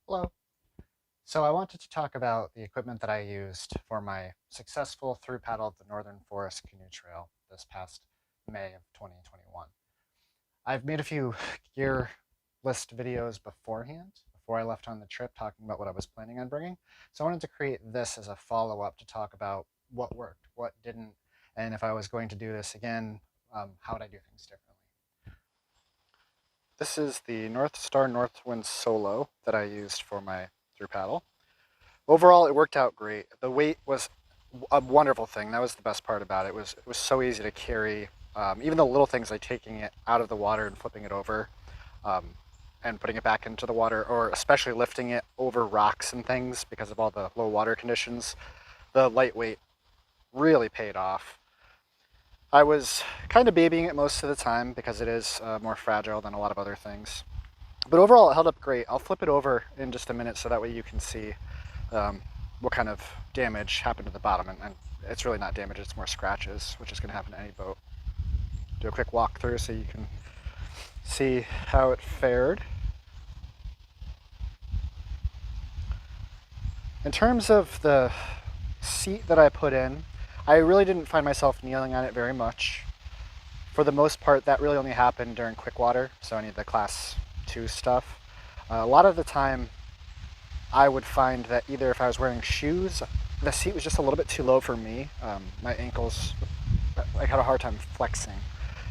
Hello. So I wanted to talk about the equipment that I used for my successful through paddle of the Northern Forest Canoe Trail this past May of 2021. I've made a few gear list videos beforehand, before I left on the trip, talking about what I was planning on bringing. So I wanted to create this as a follow-up to talk about what worked, what didn't, and if I was going to do this again, how would I do things differently? This is the North Star Northwind Solo that I used for my through paddle. Overall, it worked out great. The weight was a wonderful thing. That was the best part about it. It was so easy to carry. Even the little things like taking it out of the water and flipping it over, um, and putting it back into the water, or especially lifting it over rocks and things because of all the low water conditions. The lightweight really paid off. I was kind of babying it most of the time because it is more fragile than a lot of other things. But overall, it held up great. I'll flip it over in just a minute so that way you can see what kind of damage happened to the bottom. And it's really not damage, it's more scratches, which is going to happen to any boat. Do a quick walkthrough so you can see how it fared. In terms of the seat that I put in, I really didn't find myself kneeling on it very much. For the most part, that really only happened during quick water, so any of the class 2 stuff. A lot of the time, I would find that either if I was wearing shoes, the seat was just a little bit too low for me. My ankles, I had a hard time flexing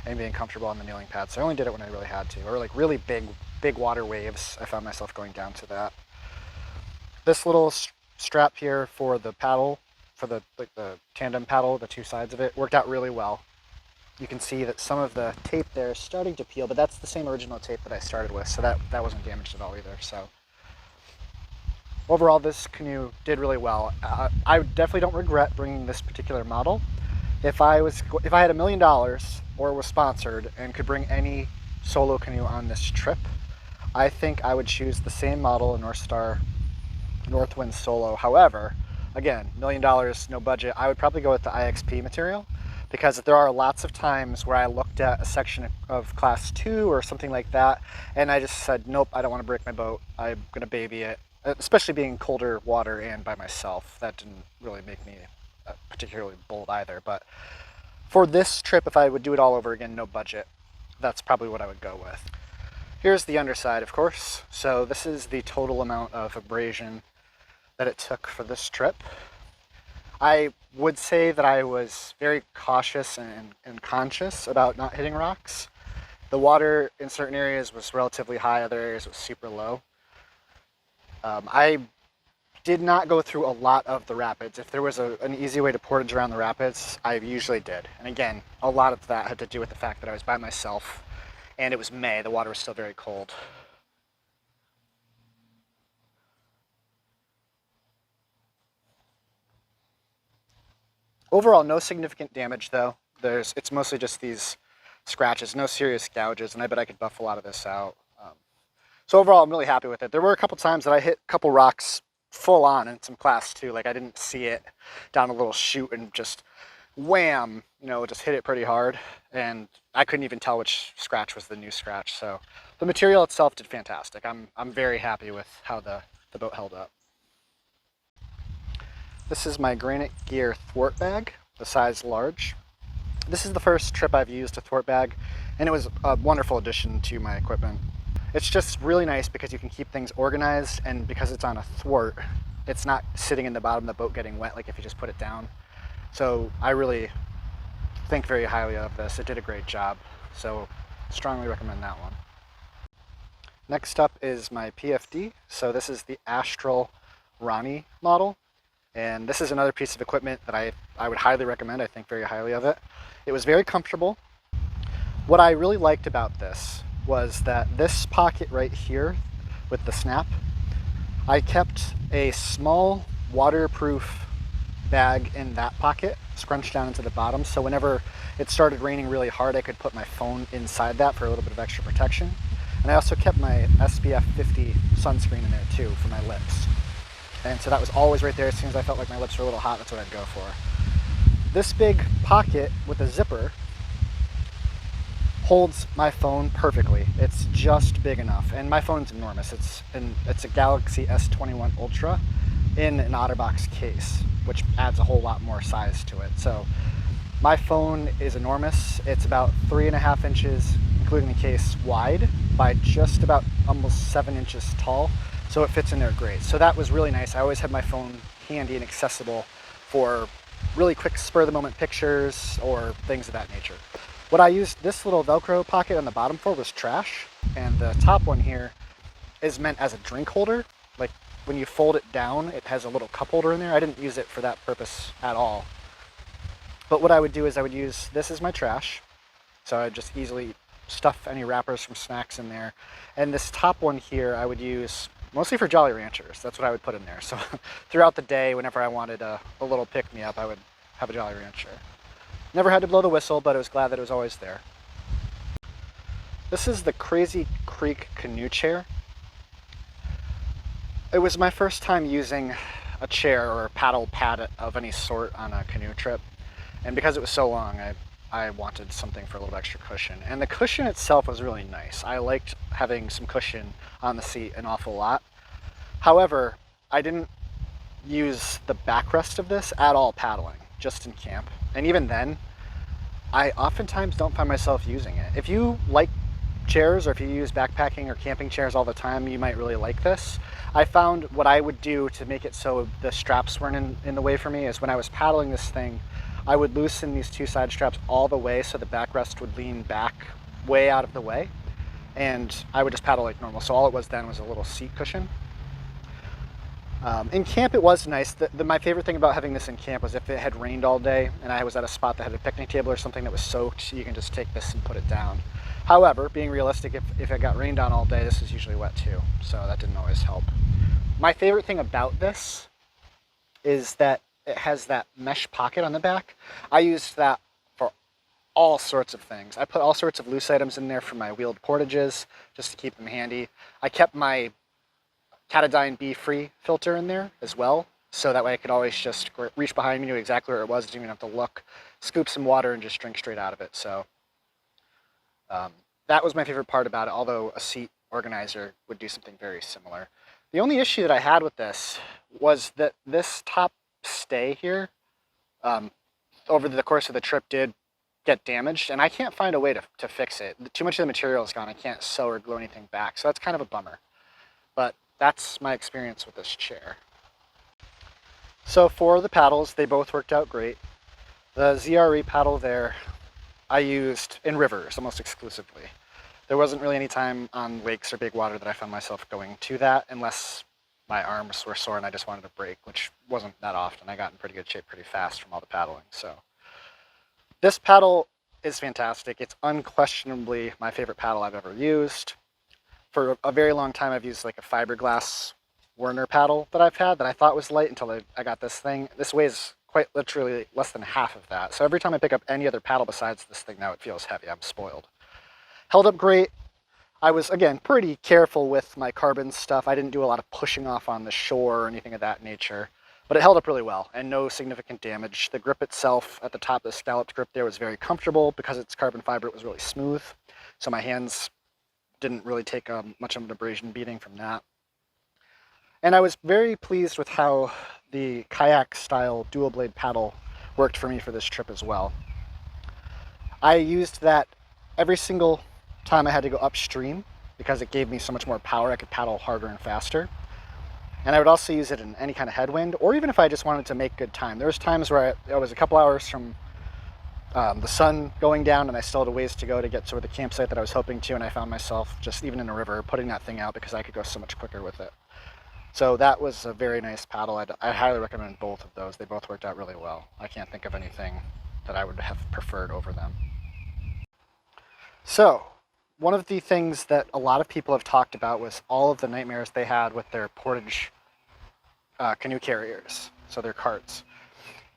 and being comfortable on the kneeling pad, so I only did it when I really had to. Or like really big water waves, I found myself going down to that. This little strap here for the paddle, for the tandem paddle, the two sides of it, worked out really well. You can see that some of the tape there is starting to peel, but that's the same original tape that I started with, so that wasn't damaged at all either. So overall, this canoe did really well. I definitely don't regret bringing this particular model. If I had $1 million or was sponsored and could bring any solo canoe on this trip, I think I would choose the same model, North Star Northwind Solo. However, again, $1 million, no budget. I would probably go with the IXP material, because there are lots of times where I looked at a section of class 2 or something like that, and I just said, nope, I don't want to break my boat. I'm going to baby it, especially being colder water and by myself. That didn't really make me particularly bold either. But for this trip, if I would do it all over again, no budget, that's probably what I would go with. Here's the underside, of course. So this is the total amount of abrasion that it took for this trip. I would say that I was very cautious and conscious about not hitting rocks. The water in certain areas was relatively high, other areas was super low. I did not go through a lot of the rapids. If there was an easy way to portage around the rapids, I usually did. And again, a lot of that had to do with the fact that I was by myself and it was May, the water was still very cold. Overall, no significant damage though. It's mostly just these scratches, no serious gouges, and I bet I could buff a lot of this out. So overall, I'm really happy with it. There were a couple times that I hit a couple rocks full on in some class 2, like I didn't see it down a little chute and just wham, just hit it pretty hard, and I couldn't even tell which scratch was the new scratch. So the material itself did fantastic. I'm very happy with how the boat held up. This is my Granite Gear Thwart Bag, the size large. This is the first trip I've used a Thwart Bag, and it was a wonderful addition to my equipment. It's just really nice because you can keep things organized, and because it's on a thwart, it's not sitting in the bottom of the boat getting wet like if you just put it down. So I really think very highly of this. It did a great job, so strongly recommend that one. Next up is my PFD. So this is the Astral Ronnie model. And this is another piece of equipment that I would highly recommend. I think very highly of it. It was very comfortable. What I really liked about this was that this pocket right here with the snap, I kept a small waterproof bag in that pocket, scrunched down into the bottom, so whenever it started raining really hard, I could put my phone inside that for a little bit of extra protection. And I also kept my SPF 50 sunscreen in there too for my lips. And so that was always right there. As soon as I felt like my lips were a little hot, that's what I'd go for. This big pocket with a zipper holds my phone perfectly. It's just big enough, and my phone's enormous. It's a Galaxy S21 Ultra in an OtterBox case, which adds a whole lot more size to it. So my phone is enormous. It's about 3.5 inches, including the case, wide by just about almost 7 inches tall. So it fits in there great. So that was really nice. I always had my phone handy and accessible for really quick spur-of-the-moment pictures or things of that nature. What I used this little Velcro pocket on the bottom for was trash, and the top one here is meant as a drink holder. Like when you fold it down, it has a little cup holder in there. I didn't use it for that purpose at all. But what I would do is I would use this as my trash, so I'd just easily stuff any wrappers from snacks in there. And this top one here I would use mostly for Jolly Ranchers. That's what I would put in there. So throughout the day, whenever I wanted a little pick-me-up, I would have a Jolly Rancher. Never had to blow the whistle, but I was glad that it was always there. This is the Crazy Creek canoe chair. It was my first time using a chair or a paddle pad of any sort on a canoe trip. And because it was so long, I wanted something for a little extra cushion. And the cushion itself was really nice. I liked having some cushion on the seat an awful lot. However, I didn't use the backrest of this at all paddling, just in camp. And even then, I oftentimes don't find myself using it. If you like chairs, or if you use backpacking or camping chairs all the time, you might really like this. I found what I would do to make it so the straps weren't in the way for me is when I was paddling this thing, I would loosen these two side straps all the way so the backrest would lean back way out of the way, and I would just paddle like normal. So all it was then was a little seat cushion. In camp it was nice. My favorite thing about having this in camp was if it had rained all day and I was at a spot that had a picnic table or something that was soaked, you can just take this and put it down. However, being realistic, if it got rained on all day, this is usually wet too, so that didn't always help. My favorite thing about this is that it has that mesh pocket on the back. I used that for all sorts of things. I put all sorts of loose items in there for my wheeled portages, just to keep them handy. I kept my Catadine Bee-Free filter in there as well, so that way I could always just reach behind me, knew exactly where it was, didn't even have to look, scoop some water and just drink straight out of it. So that was my favorite part about it, although a seat organizer would do something very similar. The only issue that I had with this was that this top stay here over the course of the trip did get damaged, and I can't find a way to fix it. Too much of the material is gone. I can't sew or glue anything back, so that's kind of a bummer. But that's my experience with this chair. So for the paddles, they both worked out great. The ZRE paddle there I used in rivers almost exclusively. There wasn't really any time on lakes or big water that I found myself going to that, unless my arms were sore and I just wanted a break, which wasn't that often. I got in pretty good shape pretty fast from all the paddling. So this paddle is fantastic. It's unquestionably my favorite paddle I've ever used. For a very long time, I've used like a fiberglass Werner paddle that I've had that I thought was light until I got this thing. This weighs quite literally less than half of that. So every time I pick up any other paddle besides this thing now, it feels heavy. I'm spoiled. Held up great. I was, again, pretty careful with my carbon stuff. I didn't do a lot of pushing off on the shore or anything of that nature, but it held up really well and no significant damage. The grip itself at the top, the scalloped grip there, was very comfortable. Because it's carbon fiber, it was really smooth. So my hands didn't really take much of an abrasion beating from that. And I was very pleased with how the kayak style dual blade paddle worked for me for this trip as well. I used that every single time I had to go upstream because it gave me so much more power. I could paddle harder and faster. And I would also use it in any kind of headwind, or even if I just wanted to make good time. There was times where I was a couple hours from the sun going down and I still had a ways to go to get to the campsite that I was hoping to, and I found myself just even in a river putting that thing out because I could go so much quicker with it. So that was a very nice paddle. I highly recommend both of those. They both worked out really well. I can't think of anything that I would have preferred over them. So one of the things that a lot of people have talked about was all of the nightmares they had with their portage canoe carriers, so their carts.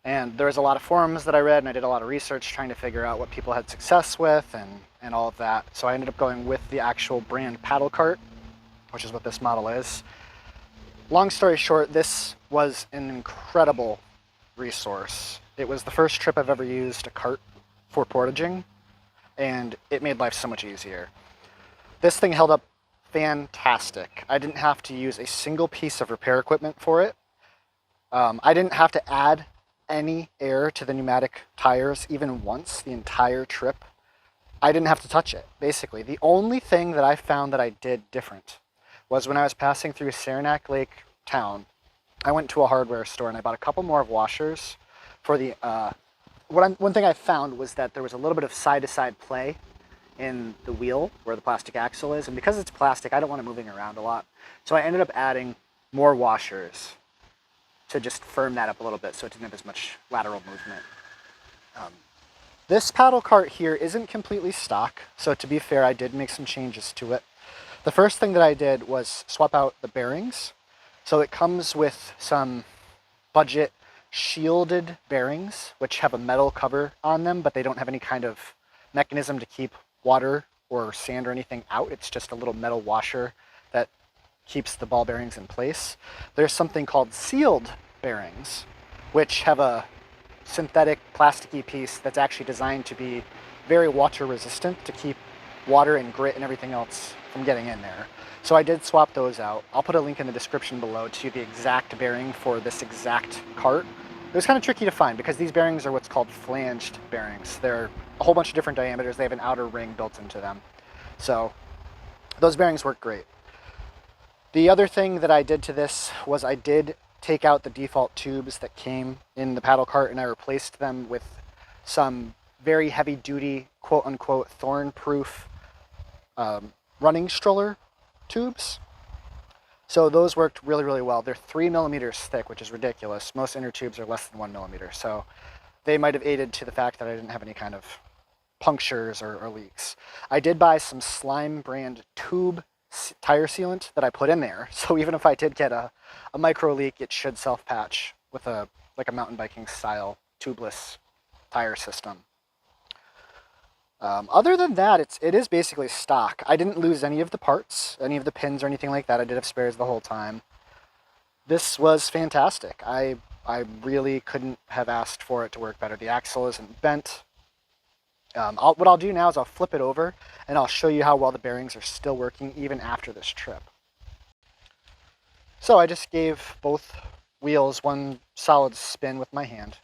And there was a lot of forums that I read, and I did a lot of research trying to figure out what people had success with and all of that. So I ended up going with the actual brand paddle cart, which is what this model is. Long story short, this was an incredible resource. It was the first trip I've ever used a cart for portaging. and it made life so much easier. This thing held up fantastic. I didn't have to use a single piece of repair equipment for it. I didn't have to add any air to the pneumatic tires even once the entire trip. I didn't have to touch it, basically. The only thing that I found that I did different was when I was passing through Saranac Lake town, I went to a hardware store and I bought a couple more of washers for the, one thing I found was that there was a little bit of side-to-side play in the wheel where the plastic axle is, and because it's plastic, I don't want it moving around a lot. So I ended up adding more washers to just firm that up a little bit so it didn't have as much lateral movement. This paddle cart here isn't completely stock, so to be fair, I did make some changes to it. The first thing that I did was swap out the bearings. So it comes with some budget shielded bearings, which have a metal cover on them, but they don't have any kind of mechanism to keep water or sand or anything out. It's just a little metal washer that keeps the ball bearings in place. There's something called sealed bearings, which have a synthetic plasticky piece that's actually designed to be very water resistant to keep water and grit and everything else from getting in there. So I did swap those out. I'll put a link in the description below to the exact bearing for this exact cart. It was kind of tricky to find because these bearings are what's called flanged bearings. They're a whole bunch of different diameters. They have an outer ring built into them. So those bearings work great. The other thing that I did to this was I did take out the default tubes that came in the paddle cart and I replaced them with some very heavy duty, quote unquote, thorn proof running stroller tubes. So those worked really, really well. They're 3 millimeters thick, which is ridiculous. Most inner tubes are less than 1 millimeter. So they might have aided to the fact that I didn't have any kind of punctures or leaks. I did buy some Slime brand tube tire sealant that I put in there. So even if I did get a micro leak, it should self-patch with a mountain biking style tubeless tire system. Other than that, it is basically stock. I didn't lose any of the parts, any of the pins or anything like that. I did have spares the whole time. This was fantastic. I really couldn't have asked for it to work better. The axle isn't bent. What I'll do now is I'll flip it over and I'll show you how well the bearings are still working even after this trip. So I just gave both wheels one solid spin with my hand.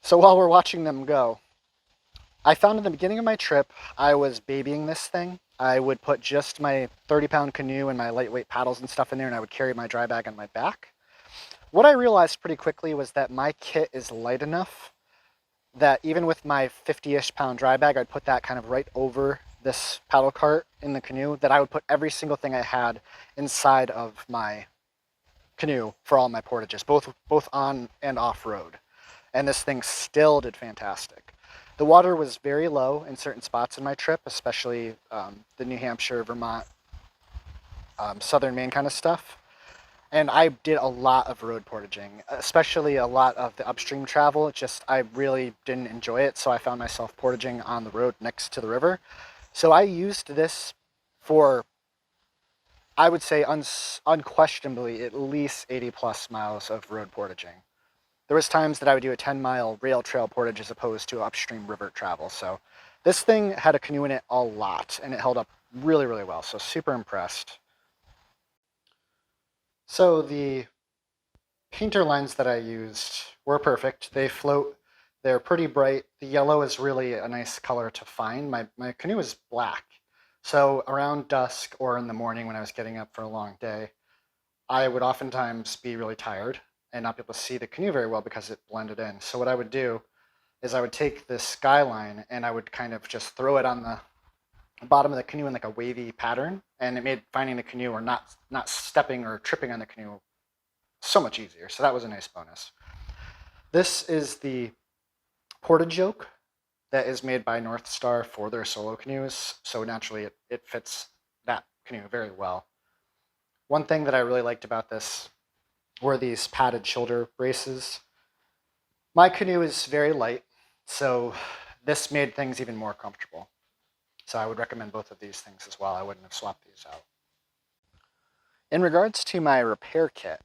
So while we're watching them go, I found in the beginning of my trip, I was babying this thing. I would put just my 30-pound canoe and my lightweight paddles and stuff in there, and I would carry my dry bag on my back. What I realized pretty quickly was that my kit is light enough that even with my 50-ish pound dry bag, I'd put that kind of right over this paddle cart in the canoe, that I would put every single thing I had inside of my canoe for all my portages, both on and off road. And this thing still did fantastic. The water was very low in certain spots in my trip, especially the New Hampshire, Vermont, southern Maine kind of stuff. And I did a lot of road portaging, especially a lot of the upstream travel. I really didn't enjoy it, so I found myself portaging on the road next to the river. So I used this for, I would say, unquestionably at least 80 plus miles of road portaging. There was times that I would do a 10-mile rail trail portage as opposed to upstream river travel. So this thing had a canoe in it a lot, and it held up really, really well. So super impressed. So the painter lines that I used were perfect. They float. They're pretty bright. The yellow is really a nice color to find. My canoe is black. So around dusk or in the morning when I was getting up for a long day, I would oftentimes be really tired and not be able to see the canoe very well because it blended in. So what I would do is I would take this skyline and I would kind of just throw it on the bottom of the canoe in like a wavy pattern, and it made finding the canoe or not stepping or tripping on the canoe so much easier. So that was a nice bonus. This is the portage yoke that is made by North Star for their solo canoes. So naturally it fits that canoe very well. One thing that I really liked about this were these padded shoulder braces. My canoe is very light, so this made things even more comfortable. So I would recommend both of these things as well. I wouldn't have swapped these out. In regards to my repair kit,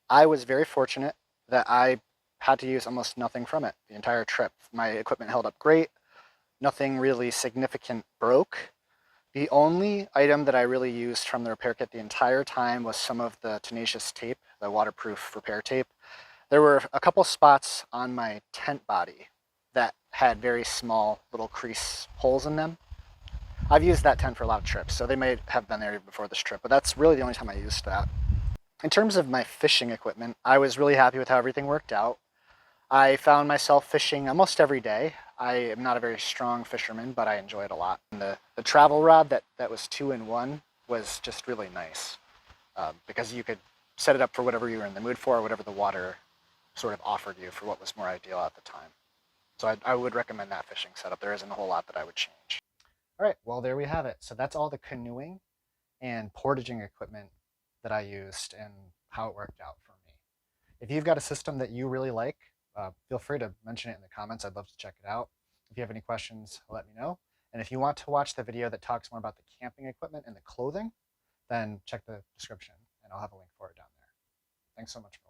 I was very fortunate that I had to use almost nothing from it the entire trip. My equipment held up great. Nothing really significant broke. The only item that I really used from the repair kit the entire time was some of the tenacious tape, the waterproof repair tape. There were a couple spots on my tent body that had very small little crease holes in them. I've used that tent for a lot of trips, so they may have been there before this trip, but that's really the only time I used that. In terms of my fishing equipment, I was really happy with how everything worked out. I found myself fishing almost every day. I am not a very strong fisherman, but I enjoy it a lot. And the travel rod that was 2-in-1 was just really nice because you could set it up for whatever you were in the mood for, or whatever the water sort of offered you for what was more ideal at the time. So I would recommend that fishing setup. There isn't a whole lot that I would change. All right, well, there we have it. So that's all the canoeing and portaging equipment that I used and how it worked out for me. If you've got a system that you really like, feel free to mention it in the comments. I'd love to check it out. If you have any questions, let me know. And if you want to watch the video that talks more about the camping equipment and the clothing, then check the description and I'll have a link for it down there. Thanks so much for watching.